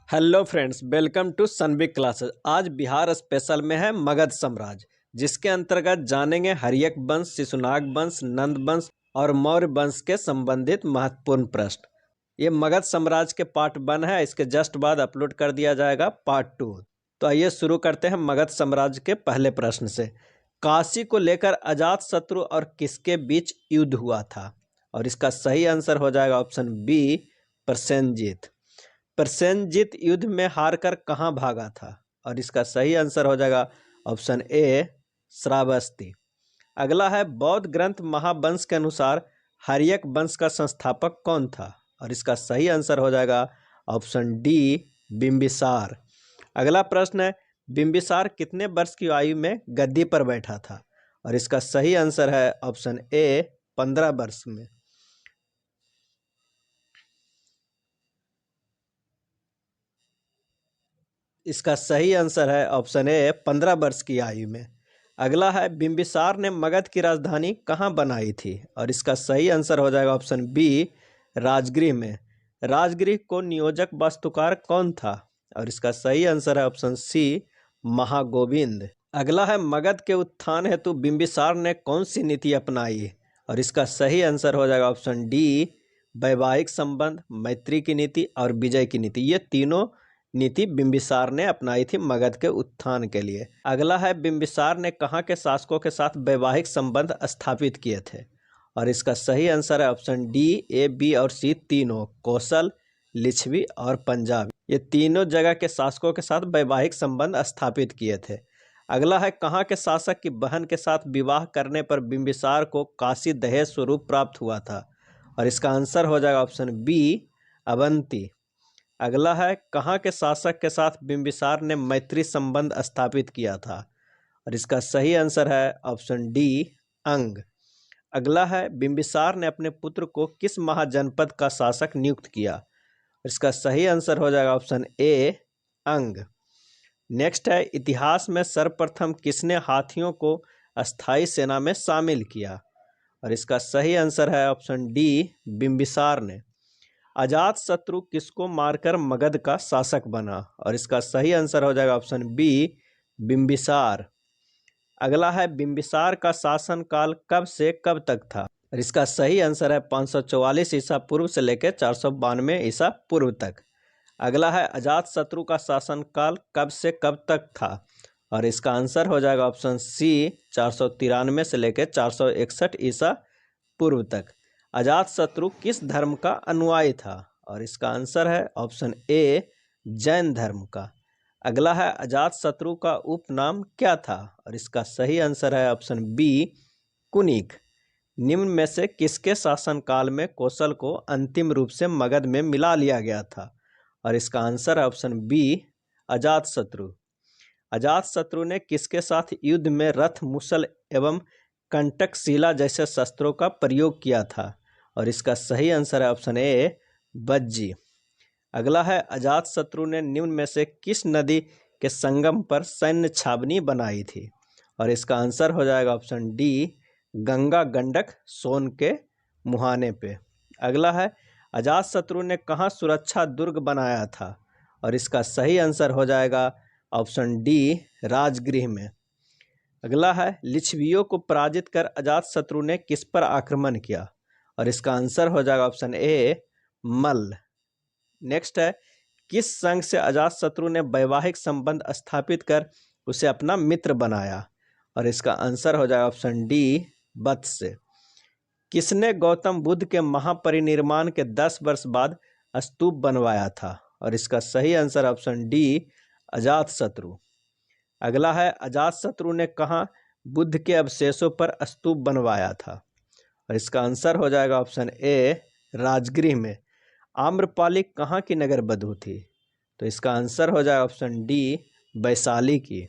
Hello friends, welcome to Sunbig classes. आज Bihar special में है मगध साम्राज्य, जिसके अंतर्गत जानेंगे हर्यक वंश, शिशुनाग वंश, नंद वंश और मौर्य वंश के संबंधित महत्वपूर्ण प्रश्न। ये मगध साम्राज्य के पार्ट 1 है। इसके जस्ट बाद अपलोड कर दिया जाएगा पार्ट 2। तो आइए शुरू करते हैं मगध साम्राज्य के पहले प्रश्न से। काशी को लेकर अजातशत्रु और किसके बीच युद्ध हुआ था? और इसका सही आंसर हो जाएगा ऑप्शन बी, प्रसेनजीत। प्रसेनजीत युद्ध में हारकर कहाँ भागा था? और इसका सही आंसर हो जाएगा ऑप्शन ए, श्रावस्ती। अगला है बौद्ध ग्रंथ महावंश के अनुसार हर्यक वंश का संस्थापक कौन था? और इसका सही आंसर हो जाएगा ऑप्शन डी, बिंबिसार। अगला प्रश्न है बिंबिसार कितने वर्ष की आयु में गद्दी पर बैठा था? और इसका सही आंसर है ऑप्शन ए, 15 वर्ष में। इसका सही आंसर है ऑप्शन ए, 15 वर्ष की आयु में। अगला है बिंबिसार ने मगध की राजधानी कहाँ बनाई थी? और इसका सही आंसर हो जाएगा ऑप्शन बी, राजगृह में। राजगृह को नियोजक वास्तुकार कौन था? और इसका सही आंसर है ऑप्शन सी, महागोविंद। अगला है मगध के उत्थान हेतु बिंबिसार ने कौन सी नीति अपनाई? और इसका सही आंसर हो जाएगा ऑप्शन डी, वैवाहिक संबंध, मैत्री की नीति और विजय की नीति। ये तीनों नीति बिंबिसार ने अपनाई थी मगध के उत्थान के लिए। अगला है बिंबिसार ने कहाँ के शासकों के साथ वैवाहिक संबंध स्थापित किए थे? और इसका सही आंसर है ऑप्शन डी, ए, बी और सी तीनों, कौशल, लिच्छवी और पंजाब। ये तीनों जगह के शासकों के साथ वैवाहिक संबंध स्थापित किए थे। अगला है कहाँ के शासक की बहन के साथ विवाह करने पर बिंबिसार को काशी दहेज स्वरूप प्राप्त हुआ था? और इसका आंसर हो जाएगा ऑप्शन बी, अवंती। अगला है कहाँ के शासक के साथ बिंबिसार ने मैत्री संबंध स्थापित किया था? और इसका सही आंसर है ऑप्शन डी, अंग। अगला है बिंबिसार ने अपने पुत्र को किस महाजनपद का शासक नियुक्त किया? इसका सही आंसर हो जाएगा ऑप्शन ए, अंग। नेक्स्ट है इतिहास में सर्वप्रथम किसने हाथियों को अस्थाई सेना में शामिल किया? और इसका सही आंसर है ऑप्शन डी, बिंबिसार ने। अजातशत्रु किसको मारकर मगध का शासक बना? और इसका सही आंसर हो जाएगा ऑप्शन बी, बिंबिसार। अगला है बिंबिसार का शासनकाल कब से कब तक था? और इसका सही आंसर है 544 ईसा पूर्व से लेकर 492 ईसा पूर्व तक। अगला है अजातशत्रु का शासनकाल कब से कब तक था? और इसका आंसर हो जाएगा ऑप्शन सी, 493 से लेकर 461 ईसा पूर्व तक। अजातशत्रु किस धर्म का अनुयायी था? और इसका आंसर है ऑप्शन ए, जैन धर्म का। अगला है अजातशत्रु का उपनाम क्या था? और इसका सही आंसर है ऑप्शन बी, कुनिक। निम्न में से किसके शासनकाल में कौशल को अंतिम रूप से मगध में मिला लिया गया था? और इसका आंसर है ऑप्शन बी, अजातशत्रु। अजातशत्रु ने किसके साथ युद्ध में रथ, मुसल एवं कंटकशिला जैसे शस्त्रों का प्रयोग किया था? और इसका सही आंसर है ऑप्शन ए, बज्जी। अगला है अजातशत्रु ने निम्न में से किस नदी के संगम पर सैन्य छावनी बनाई थी? और इसका आंसर हो जाएगा ऑप्शन डी, गंगा, गंडक, सोन के मुहाने पे। अगला है अजातशत्रु ने कहाँ सुरक्षा दुर्ग बनाया था? और इसका सही आंसर हो जाएगा ऑप्शन डी, राजगृह में। अगला है लिच्छवियों को पराजित कर अजातशत्रु ने किस पर आक्रमण किया? और इसका आंसर हो जाएगा ऑप्शन ए, मल्ल। नेक्स्ट है किस संघ से अजातशत्रु ने वैवाहिक संबंध स्थापित कर उसे अपना मित्र बनाया? और इसका आंसर हो जाएगा ऑप्शन डी, वत्स से। किसने गौतम बुद्ध के महापरिनिर्वाण के 10 वर्ष बाद स्तूप बनवाया था? और इसका सही आंसर ऑप्शन डी, अजातशत्रु। अगला है अजातशत्रु ने कहाँ बुद्ध के अवशेषों पर स्तूप बनवाया था? और इसका आंसर हो जाएगा ऑप्शन ए, राजगृह में। आम्रपाली कहाँ की नगर बधू थी? तो इसका आंसर हो जाएगा ऑप्शन डी, वैशाली की।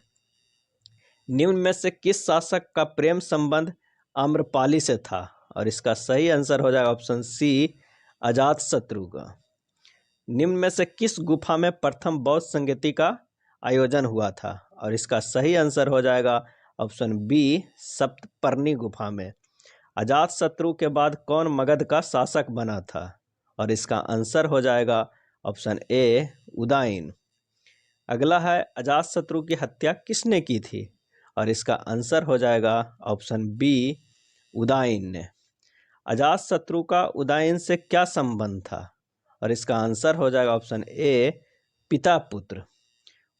निम्न में से किस शासक का प्रेम संबंध आम्रपाली से था? और इसका सही आंसर हो जाएगा ऑप्शन सी, अजातशत्रु का। निम्न में से किस गुफा में प्रथम बौद्ध संगीति का आयोजन हुआ था? और इसका सही आंसर हो जाएगा ऑप्शन बी, सप्तपर्णी गुफा में। अजातशत्रु के बाद कौन मगध का शासक बना था? और इसका आंसर हो जाएगा ऑप्शन ए उदाइन। अगला है अजातशत्रु की हत्या किसने की थी, और इसका आंसर हो जाएगा ऑप्शन बी उदाइन ने। अजातशत्रु का उदाइन से क्या संबंध था, और इसका आंसर हो जाएगा ऑप्शन ए पिता पुत्र।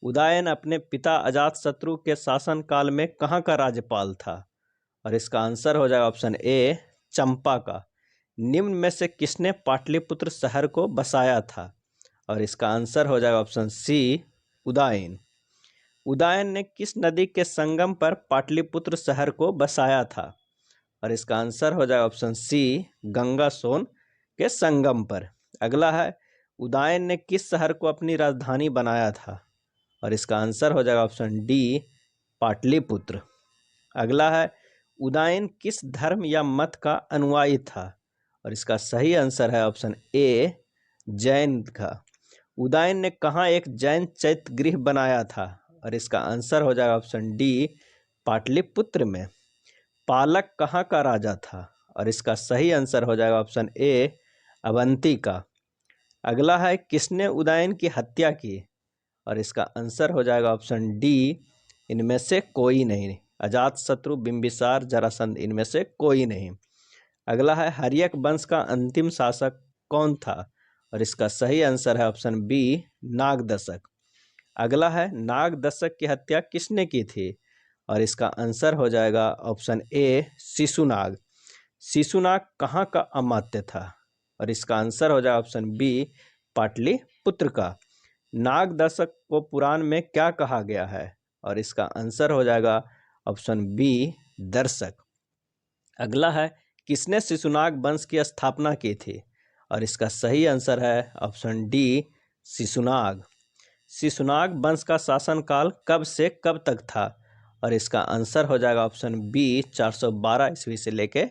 उदयन अपने पिता अजातशत्रु के शासनकाल में कहाँ का राज्यपाल था, और इसका आंसर हो जाएगा ऑप्शन ए चंपा का। निम्न में से किसने पाटलिपुत्र शहर को बसाया था, और इसका आंसर हो जाएगा ऑप्शन सी उदयन। उदयन ने किस नदी के संगम पर पाटलिपुत्र शहर को बसाया था, और इसका आंसर हो जाएगा ऑप्शन सी गंगा सोन के संगम पर। अगला है उदयन ने किस शहर को अपनी राजधानी बनाया था, और इसका आंसर हो जाएगा ऑप्शन डी पाटलिपुत्र। अगला है उदयन किस धर्म या मत का अनुयायी था, और इसका सही आंसर है ऑप्शन ए जैन का। उदयन ने कहाँ एक जैन चैत्य गृह बनाया था, और इसका आंसर हो जाएगा ऑप्शन डी पाटलिपुत्र में। पालक कहाँ का राजा था, और इसका सही आंसर हो जाएगा ऑप्शन ए अवंती का। अगला है किसने उदयन की हत्या की, और इसका आंसर हो जाएगा ऑप्शन डी इनमें से कोई नहीं। अजातशत्रु, बिंबिसार, जरासंध, इनमें से कोई नहीं। अगला है हर्यक वंश का अंतिम शासक कौन था, और इसका सही आंसर है ऑप्शन बी नागदशक। अगला है नागदशक की हत्या किसने की थी, और इसका आंसर हो जाएगा ऑप्शन ए शिशुनाग। शिशुनाग कहाँ का अमात्य था, और इसका आंसर हो जाएगा ऑप्शन बी पाटलिपुत्र का। नागदशक को पुराण में क्या कहा गया है, और इसका आंसर हो जाएगा ऑप्शन बी दर्शक। अगला है किसने शिशुनाग वंश की स्थापना की थी, और इसका सही आंसर है ऑप्शन डी शिशुनाग। शिशुनाग वंश का शासनकाल कब से कब तक था, और इसका आंसर हो जाएगा ऑप्शन बी 412 ईस्वी से लेके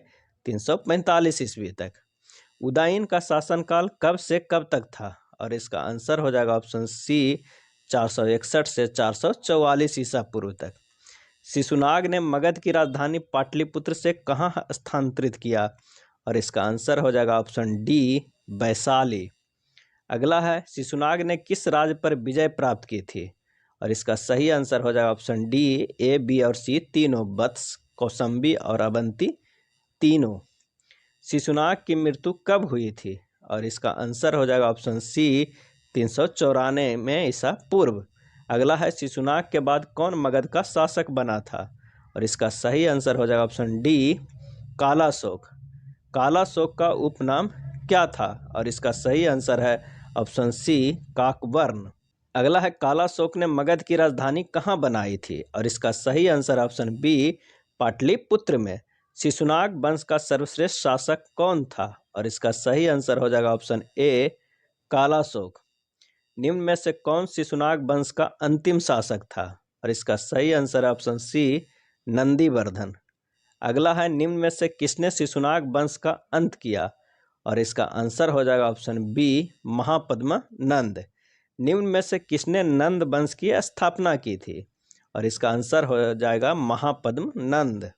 345 ईस्वी तक। उदयन का शासनकाल कब से कब तक था, और इसका आंसर हो जाएगा ऑप्शन सी 461 से 444 ईसा पूर्व तक। शिशुनाग ने मगध की राजधानी पाटलिपुत्र से कहाँ स्थानांतरित किया, और इसका आंसर हो जाएगा ऑप्शन डी वैशाली। अगला है शिशुनाग ने किस राज्य पर विजय प्राप्त की थी, और इसका सही आंसर हो जाएगा ऑप्शन डी ए बी और सी तीनों, वत्स, कौसंबी और अवंती तीनों। शिशुनाग की मृत्यु कब हुई थी, और इसका आंसर हो जाएगा ऑप्शन सी 394 में ईसा पूर्व। अगला है शिशुनाग के बाद कौन मगध का शासक बना था, और इसका सही आंसर हो जाएगा ऑप्शन डी कालाशोक। कालाशोक का उपनाम क्या था, और इसका सही आंसर है ऑप्शन सी काकवर्ण। अगला है कालाशोक ने मगध की राजधानी कहाँ बनाई थी, और इसका सही आंसर ऑप्शन बी पाटलिपुत्र में। शिशुनाग वंश का सर्वश्रेष्ठ शासक कौन था, और इसका सही आंसर हो जाएगा ऑप्शन ए कालाशोक। निम्न में से कौन शिशुनाग वंश का अंतिम शासक था, और इसका सही आंसर है ऑप्शन सी नंदीवर्धन। अगला है निम्न में से किसने शिशुनाग वंश का अंत किया, और इसका आंसर हो जाएगा ऑप्शन बी महापद्मा नंद। निम्न में से किसने नंद वंश की स्थापना की थी, और इसका आंसर हो जाएगा महापद्म नंद।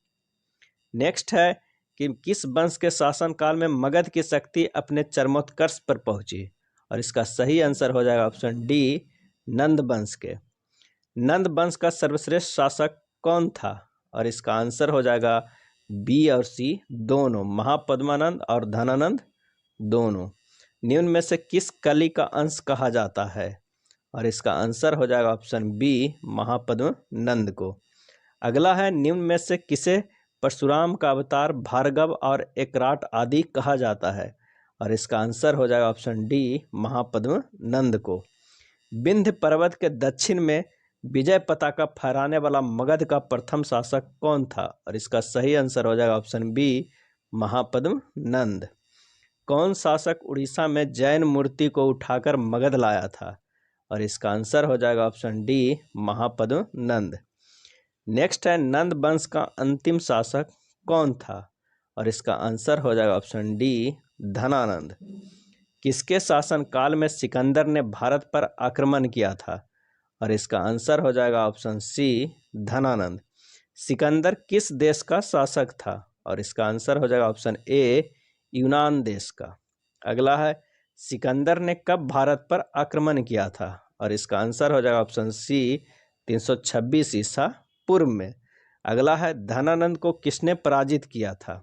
नेक्स्ट है कि किस वंश के शासनकाल में मगध की शक्ति अपने चरमोत्कर्ष पर पहुंची, और इसका सही आंसर हो जाएगा ऑप्शन डी नंद वंश के। नंद वंश का सर्वश्रेष्ठ शासक कौन था, और इसका आंसर हो जाएगा बी और सी दोनों, महापद्मानंद और धनानंद दोनों। निम्न में से किस कली का अंश कहा जाता है, और इसका आंसर हो जाएगा ऑप्शन बी महापद्म नंद को। अगला है निम्न में से किसे परशुराम का अवतार भार्गव और एकराट आदि कहा जाता है, और इसका आंसर हो जाएगा ऑप्शन डी महापद्म नंद को। विंध्य पर्वत के दक्षिण में विजय पताका फहराने वाला मगध का प्रथम शासक कौन था, और इसका सही आंसर हो जाएगा ऑप्शन बी महापद्म नंद। कौन शासक उड़ीसा में जैन मूर्ति को उठाकर मगध लाया था, और इसका आंसर हो जाएगा ऑप्शन डी महापद्म नंद। नेक्स्ट है नंद वंश का अंतिम शासक कौन था, और इसका आंसर हो जाएगा ऑप्शन डी धनानंद। किसके शासनकाल में सिकंदर ने भारत पर आक्रमण किया था, और इसका आंसर हो जाएगा ऑप्शन सी धनानंद। सिकंदर किस देश का शासक था, और इसका आंसर हो जाएगा ऑप्शन ए यूनान देश का। अगला है सिकंदर ने कब भारत पर आक्रमण किया था? और इसका आंसर हो जाएगा ऑप्शन सी 326 ईसा पूर्व में। अगला है धनानंद को किसने पराजित किया था?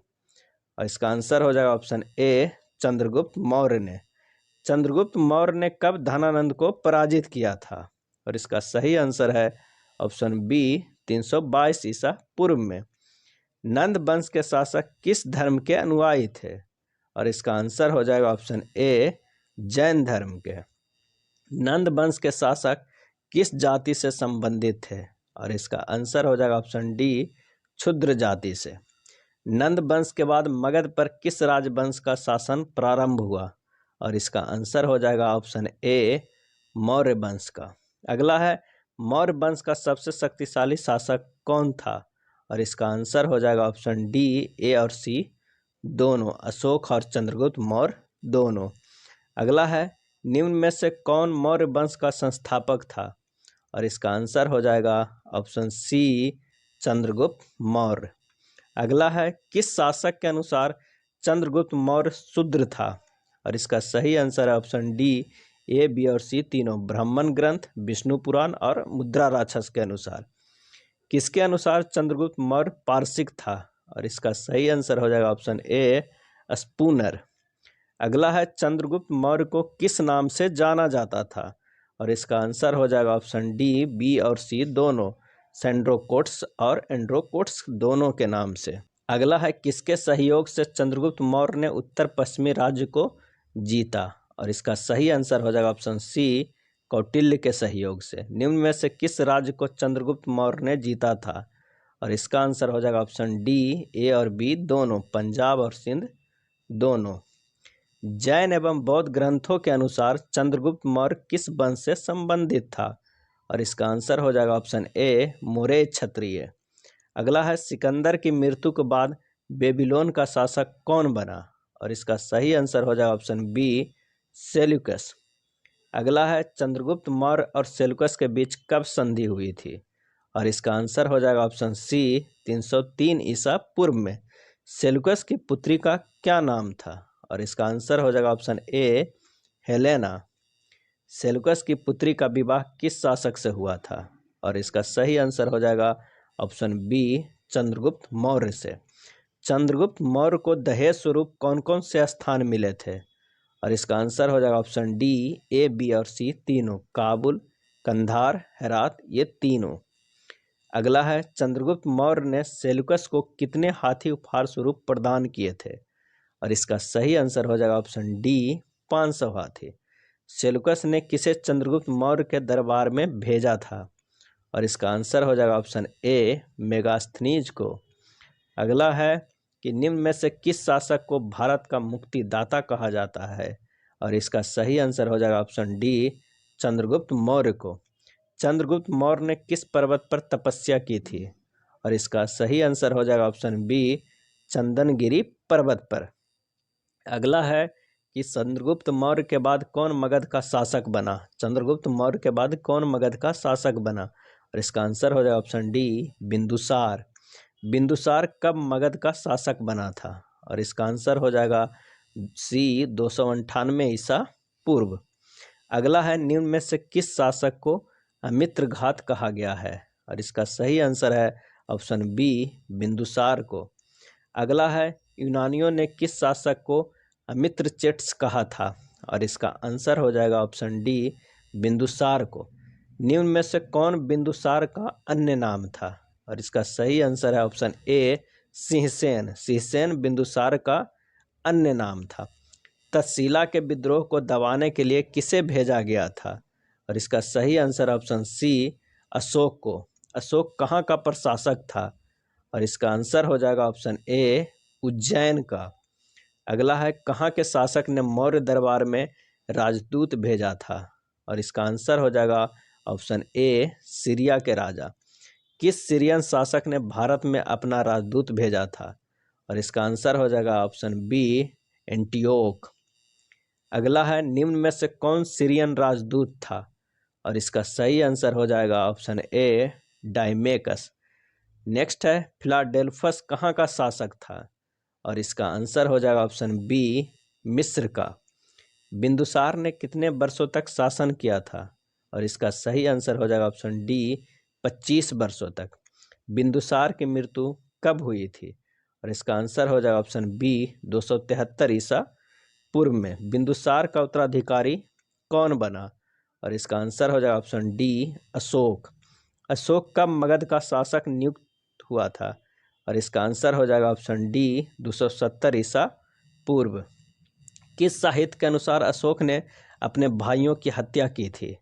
और इसका आंसर हो जाएगा ऑप्शन ए चंद्रगुप्त मौर्य ने। चंद्रगुप्त मौर्य ने कब धनानंद को पराजित किया था? और इसका सही आंसर है ऑप्शन बी 322 ईसा पूर्व में। नंद वंश के शासक किस धर्म के अनुयायी थे? और इसका आंसर हो जाएगा ऑप्शन ए जैन धर्म के। नंद वंश के शासक किस जाति से संबंधित थे? और इसका आंसर हो जाएगा ऑप्शन डी क्षुद्र जाति से। नंद वंश के बाद मगध पर किस राजवंश का शासन प्रारंभ हुआ? और इसका आंसर हो जाएगा ऑप्शन ए मौर्य वंश का। अगला है मौर्य वंश का सबसे शक्तिशाली शासक कौन था? और इसका आंसर हो जाएगा ऑप्शन डी ए और सी दोनों, अशोक और चंद्रगुप्त मौर्य दोनों। अगला है निम्न में से कौन मौर्य वंश का संस्थापक था? और इसका आंसर हो जाएगा ऑप्शन सी चंद्रगुप्त मौर्य। अगला है किस शासक के अनुसार चंद्रगुप्त मौर्य शूद्र था? और इसका सही आंसर है ऑप्शन डी ए बी और सी तीनों, ब्राह्मण ग्रंथ, विष्णु पुराण और मुद्रा राक्षस के अनुसार। किसके अनुसार चंद्रगुप्त मौर्य पारसिक था? और इसका सही आंसर हो जाएगा ऑप्शन ए स्पूनर। अगला है चंद्रगुप्त मौर्य को किस नाम से जाना जाता था? और इसका आंसर हो जाएगा ऑप्शन डी बी और सी दोनों, सेंड्रोकोट्स और एंड्रोकोट्स दोनों के नाम से। अगला है किसके सहयोग से चंद्रगुप्त मौर्य ने उत्तर पश्चिमी राज्य को जीता? और इसका सही आंसर हो जाएगा ऑप्शन सी कौटिल्य के सहयोग से। निम्न में से किस राज्य को चंद्रगुप्त मौर्य ने जीता था? और इसका आंसर हो जाएगा ऑप्शन डी ए और बी दोनों, पंजाब और सिंध दोनों। जैन एवं बौद्ध ग्रंथों के अनुसार चंद्रगुप्त मौर्य किस वंश से संबंधित था? और इसका आंसर हो जाएगा ऑप्शन ए मौर्य क्षत्रिय। अगला है सिकंदर की मृत्यु के बाद बेबीलोन का शासक कौन बना? और इसका सही आंसर हो जाएगा ऑप्शन बी सेल्यूकस। अगला है चंद्रगुप्त मौर्य और सेल्यूकस के बीच कब संधि हुई थी? और इसका आंसर हो जाएगा ऑप्शन सी 303 ईसा पूर्व में। सेल्यूकस की पुत्री का क्या नाम था? और इसका आंसर हो जाएगा ऑप्शन ए हेलेना। सेल्यूकस की पुत्री का विवाह किस शासक से हुआ था? और इसका सही आंसर हो जाएगा ऑप्शन बी चंद्रगुप्त मौर्य से। चंद्रगुप्त मौर्य को दहेज स्वरूप कौन कौन से स्थान मिले थे? और इसका आंसर हो जाएगा ऑप्शन डी ए बी और सी तीनों, काबुल, कंधार, हेरात ये तीनों। अगला है चंद्रगुप्त मौर्य ने सेल्यूकस को कितने हाथी उपहार स्वरूप प्रदान किए थे? और इसका सही आंसर हो जाएगा ऑप्शन डी 500 हाथी। सेल्यूकस ने किसे चंद्रगुप्त मौर्य के दरबार में भेजा था? और इसका आंसर हो जाएगा ऑप्शन ए मेगास्थनीज को। अगला है कि निम्न में से किस शासक को भारत का मुक्तिदाता कहा जाता है? और इसका सही आंसर हो जाएगा ऑप्शन डी चंद्रगुप्त मौर्य को। चंद्रगुप्त मौर्य ने किस पर्वत पर तपस्या की थी? और इसका सही आंसर हो जाएगा ऑप्शन बी चंदनगिरी पर्वत पर। अगला है कि चंद्रगुप्त मौर्य के बाद कौन मगध का शासक बना? चंद्रगुप्त मौर्य के बाद कौन मगध का शासक बना? और इसका आंसर हो जाएगा ऑप्शन डी बिंदुसार। बिंदुसार कब मगध का शासक बना था? और इसका आंसर हो जाएगा सी 298 ईसा पूर्व। अगला है निम्न में से किस शासक को मित्रघात कहा गया है? और इसका सही आंसर है ऑप्शन बी बिंदुसार को। अगला है यूनानियों ने किस शासक को मित्रचेट्स कहा था? और इसका आंसर हो जाएगा ऑप्शन डी बिंदुसार को। निम्न में से कौन बिंदुसार का अन्य नाम था? और इसका सही आंसर है ऑप्शन ए सिंहसेन। सिंहसेन बिंदुसार का अन्य नाम था। तक्षशिला के विद्रोह को दबाने के लिए किसे भेजा गया था? और इसका सही आंसर ऑप्शन सी अशोक को। अशोक कहाँ का प्रशासक था? और इसका आंसर हो जाएगा ऑप्शन ए उज्जैन का। अगला है कहाँ के शासक ने मौर्य दरबार में राजदूत भेजा था? और इसका आंसर हो जाएगा ऑप्शन ए सीरिया के राजा। किस सीरियन शासक ने भारत में अपना राजदूत भेजा था? और इसका आंसर हो जाएगा ऑप्शन बी एंटियोक। अगला है निम्न में से कौन सीरियन राजदूत था? और इसका सही आंसर हो जाएगा ऑप्शन ए डायमेकस। नेक्स्ट है फिलाडेल्फस कहाँ का शासक था? और इसका आंसर हो जाएगा ऑप्शन बी मिस्र का। बिंदुसार ने कितने वर्षों तक शासन किया था? और इसका सही आंसर हो जाएगा ऑप्शन डी 25 वर्षों तक। बिंदुसार की मृत्यु कब हुई थी? और इसका आंसर हो जाएगा ऑप्शन बी 273 ईसा पूर्व में। बिंदुसार का उत्तराधिकारी कौन बना? और इसका आंसर हो जाएगा ऑप्शन डी अशोक। अशोक कब मगध का शासक नियुक्त हुआ था? और इसका आंसर हो जाएगा ऑप्शन डी 270 ईसा पूर्व। किस साहित्य के अनुसार अशोक ने अपने भाइयों की हत्या की थी?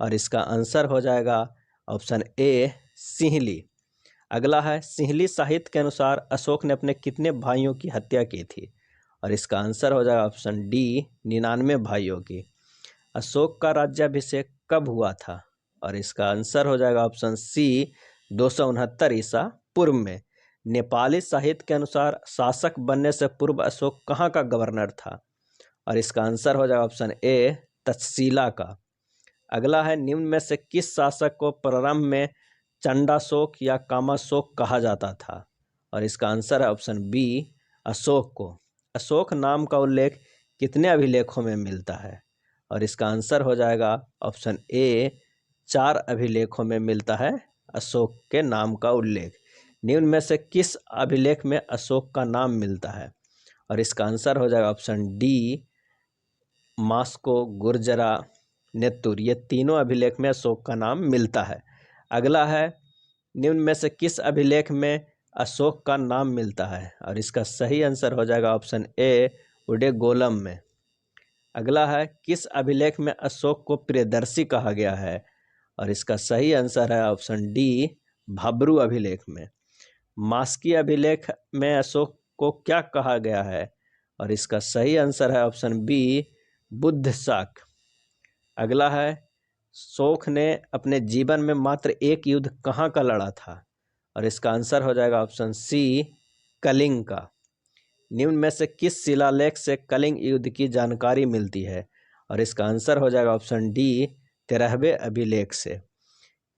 और इसका आंसर हो जाएगा ऑप्शन ए सिंहली। अगला है, सिंहली साहित्य के अनुसार अशोक ने अपने कितने भाइयों की हत्या की थी? और इसका आंसर हो जाएगा ऑप्शन डी 99 भाइयों की। अशोक का राज्याभिषेक कब हुआ था? और इसका आंसर हो जाएगा ऑप्शन सी 269 ईसा पूर्व में। नेपाली साहित्य के अनुसार शासक बनने से पूर्व अशोक कहाँ का गवर्नर था? और इसका आंसर हो जाएगा ऑप्शन ए तक्षशिला का। अगला है, निम्न में से किस शासक को प्रारंभ में चंडाशोक या कामाशोक कहा जाता था? और इसका आंसर है ऑप्शन बी अशोक को। अशोक नाम का उल्लेख कितने अभिलेखों में मिलता है? और इसका आंसर हो जाएगा ऑप्शन ए 4 अभिलेखों में मिलता है अशोक के नाम का उल्लेख। निम्न में से किस अभिलेख में अशोक का नाम मिलता है? और इसका आंसर हो जाएगा ऑप्शन डी मास्को, गुर्जरा, नेत्तुर। ये तीनों अभिलेख में अशोक का नाम मिलता है। अगला है, निम्न में से किस अभिलेख में अशोक का नाम मिलता है? और इसका सही आंसर हो जाएगा ऑप्शन ए उडेगोलम में। अगला है, किस अभिलेख में अशोक को प्रियदर्शी कहा गया है? और इसका सही आंसर है ऑप्शन डी भाब्रू अभिलेख में। मास्की अभिलेख में अशोक को क्या कहा गया है? और इसका सही आंसर है ऑप्शन बी बुद्ध शाक। अगला है, अशोक ने अपने जीवन में मात्र एक युद्ध कहाँ का लड़ा था? और इसका आंसर हो जाएगा ऑप्शन सी कलिंग का। निम्न में से किस शिलालेख से कलिंग युद्ध की जानकारी मिलती है? और इसका आंसर हो जाएगा ऑप्शन डी 13वें अभिलेख से।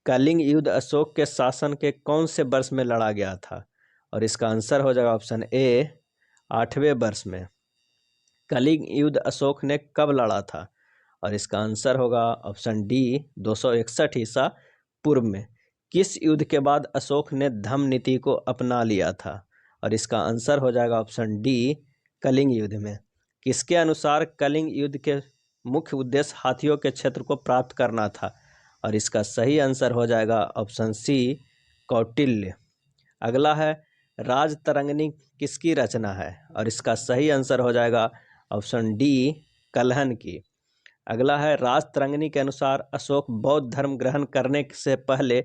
कलिंग युद्ध अशोक के शासन के कौन से वर्ष में लड़ा गया था? और इसका आंसर हो जाएगा ऑप्शन ए 8वें वर्ष में। कलिंग युद्ध अशोक ने कब लड़ा था? और इसका आंसर होगा ऑप्शन डी 261 ईसा पूर्व में। किस युद्ध के बाद अशोक ने धम्म नीति को अपना लिया था? और इसका आंसर हो जाएगा ऑप्शन डी कलिंग युद्ध में। किसके अनुसार कलिंग युद्ध के मुख्य उद्देश्य हाथियों के क्षेत्र को प्राप्त करना था? और इसका सही आंसर हो जाएगा ऑप्शन सी कौटिल्य। अगला है, राजतरंगिणी किसकी रचना है? और इसका सही आंसर हो जाएगा ऑप्शन डी कल्हन की। अगला है, राजतरंगिणी के अनुसार अशोक बौद्ध धर्म ग्रहण करने से पहले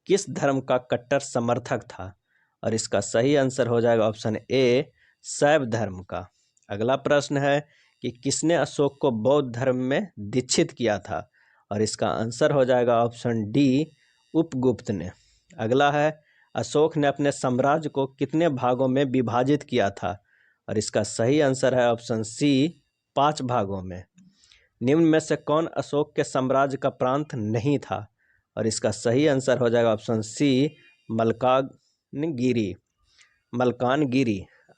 किस धर्म का कट्टर समर्थक था? और इसका सही आंसर हो जाएगा ऑप्शन ए शैव धर्म का। अगला प्रश्न है कि किसने अशोक को बौद्ध धर्म में दीक्षित किया था? और इसका आंसर हो जाएगा ऑप्शन डी उपगुप्त ने। अगला है, अशोक ने अपने साम्राज्य को कितने भागों में विभाजित किया था? और इसका सही आंसर है ऑप्शन सी 5 भागों में। निम्न में से कौन अशोक के साम्राज्य का प्रांत नहीं था? और इसका सही आंसर हो जाएगा ऑप्शन सी मलकानगिरी।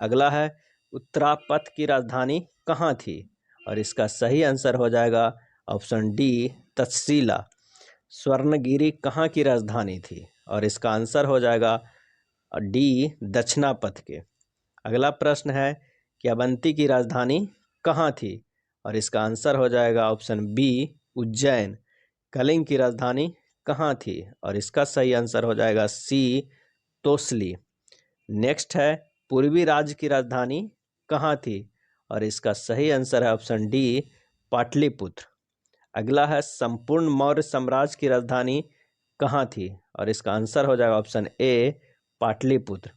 अगला है, उत्तरापथ की राजधानी कहाँ थी? और इसका सही आंसर हो जाएगा ऑप्शन डी तक्षशिला। स्वर्णगिरी कहाँ की राजधानी थी? और इसका आंसर हो जाएगा डी दक्षिणापथ के। अगला प्रश्न है कि अवंती की राजधानी कहाँ थी? और इसका आंसर हो जाएगा ऑप्शन बी उज्जैन। कलिंग की राजधानी कहाँ थी? और इसका सही आंसर हो जाएगा सी तोसली। नेक्स्ट है, पूर्वी राज्य की राजधानी कहाँ थी? और इसका सही आंसर है ऑप्शन डी पाटलिपुत्र। अगला है, संपूर्ण मौर्य साम्राज्य की राजधानी कहाँ थी? और इसका आंसर हो जाएगा ऑप्शन ए पाटलिपुत्र।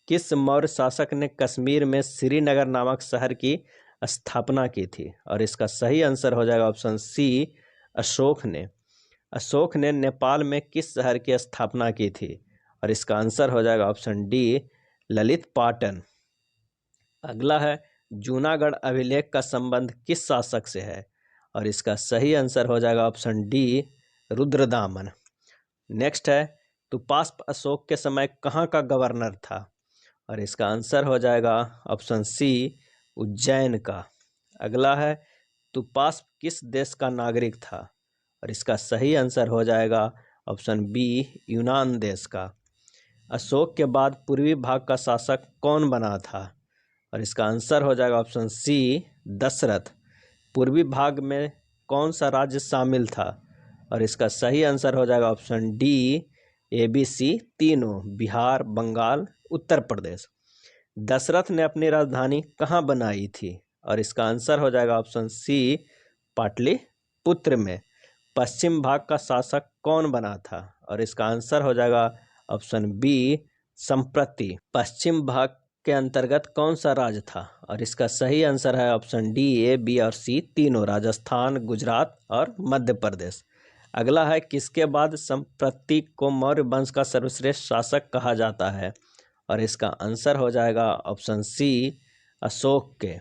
किस मौर्य शासक ने कश्मीर में श्रीनगर नामक शहर की स्थापना की थी? और इसका सही आंसर हो जाएगा ऑप्शन सी अशोक ने। अशोक ने नेपाल में किस शहर की स्थापना की थी? और इसका आंसर हो जाएगा ऑप्शन डी ललित पाटन। अगला है, जूनागढ़ अभिलेख का संबंध किस शासक से है? और इसका सही आंसर हो जाएगा ऑप्शन डी रुद्रदामन। नेक्स्ट है, तुपास्प अशोक के समय कहाँ का गवर्नर था? और इसका आंसर हो जाएगा ऑप्शन सी उज्जैन का। अगला है, धातुपास किस देश का नागरिक था? और इसका सही आंसर हो जाएगा ऑप्शन बी, यूनान देश का। अशोक के बाद पूर्वी भाग का शासक कौन बना था? और इसका आंसर हो जाएगा ऑप्शन सी, दशरथ। पूर्वी भाग में कौन सा राज्य शामिल था? और इसका सही आंसर हो जाएगा option D, A B C तीनों, बिहार, बंगाल, उत्तर प्रदेश। दशरथ ने अपनी राजधानी कहाँ बनाई थी? और इसका आंसर हो जाएगा ऑप्शन सी, पाटलिपुत्र में। पश्चिम भाग का शासक कौन बना था? और इसका आंसर हो जाएगा ऑप्शन बी, संप्रति। पश्चिम भाग के अंतर्गत कौन सा राज्य था? और इसका सही आंसर है ऑप्शन डी, ए बी और सी तीनों, राजस्थान, गुजरात और मध्य प्रदेश। अगला है, किसके बाद संप्रति को मौर्य वंश का सर्वश्रेष्ठ शासक कहा जाता है? और इसका आंसर हो जाएगा ऑप्शन सी, अशोक के।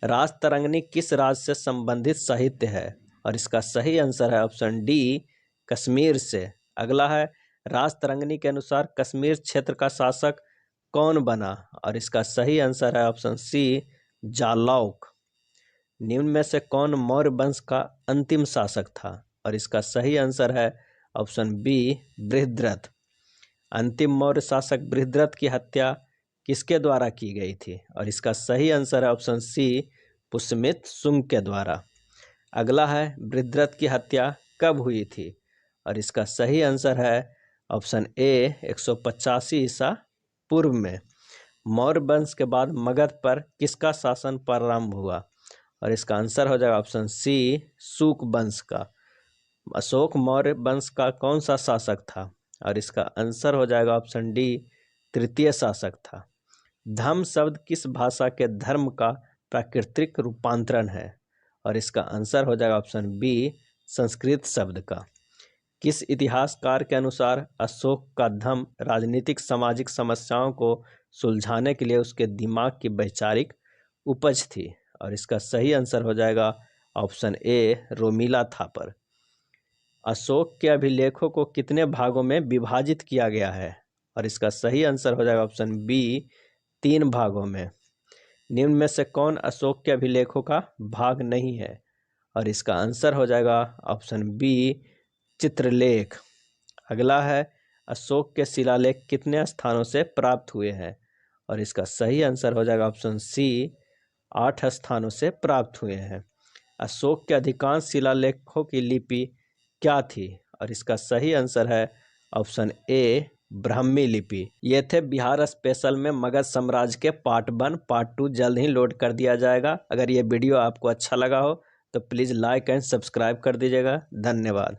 राजतरंगिणी किस राज्य से संबंधित साहित्य है? और इसका सही आंसर है ऑप्शन डी, कश्मीर से। अगला है, राजतरंगिणी के अनुसार कश्मीर क्षेत्र का शासक कौन बना? और इसका सही आंसर है ऑप्शन सी, जालौक। निम्न में से कौन मौर्य वंश का अंतिम शासक था? और इसका सही आंसर है ऑप्शन बी, बृहद्रथ। अंतिम मौर्य शासक बृहद्रथ की हत्या किसके द्वारा की गई थी? और इसका सही आंसर है ऑप्शन सी, पुष्यमित्र शुंग के द्वारा। अगला है, बृहद्रथ की हत्या कब हुई थी? और इसका सही आंसर है ऑप्शन ए, 185 ईसा पूर्व में। मौर्य वंश के बाद मगध पर किसका शासन प्रारंभ हुआ? और इसका आंसर हो जाएगा ऑप्शन सी, शुक वंश का। अशोक मौर्य वंश का कौन सा शासक था? और इसका आंसर हो जाएगा ऑप्शन डी, तृतीय शासक था। धम्म शब्द किस भाषा के धर्म का प्राकृतिक रूपांतरण है? और इसका आंसर हो जाएगा ऑप्शन बी, संस्कृत शब्द का। किस इतिहासकार के अनुसार अशोक का धम्म राजनीतिक सामाजिक समस्याओं को सुलझाने के लिए उसके दिमाग की वैचारिक उपज थी? और इसका सही आंसर हो जाएगा ऑप्शन ए, रोमिला थापर। अशोक के अभिलेखों को कितने भागों में विभाजित किया गया है? और इसका सही आंसर हो जाएगा ऑप्शन बी, 3 भागों में। निम्न में से कौन अशोक के अभिलेखों का भाग नहीं है? और इसका आंसर हो जाएगा ऑप्शन बी, चित्रलेख। अगला है, अशोक के शिलालेख कितने स्थानों से प्राप्त हुए हैं? और इसका सही आंसर हो जाएगा ऑप्शन सी, 8 स्थानों से प्राप्त हुए हैं। अशोक के अधिकांश शिलालेखों की लिपि क्या थी? और इसका सही आंसर है ऑप्शन ए, ब्राह्मी लिपि। ये थे बिहार स्पेशल में मगध साम्राज्य के पार्ट 1। पार्ट 2 जल्द ही लोड कर दिया जाएगा। अगर ये वीडियो आपको अच्छा लगा हो तो प्लीज़ लाइक एंड सब्सक्राइब कर दीजिएगा। धन्यवाद।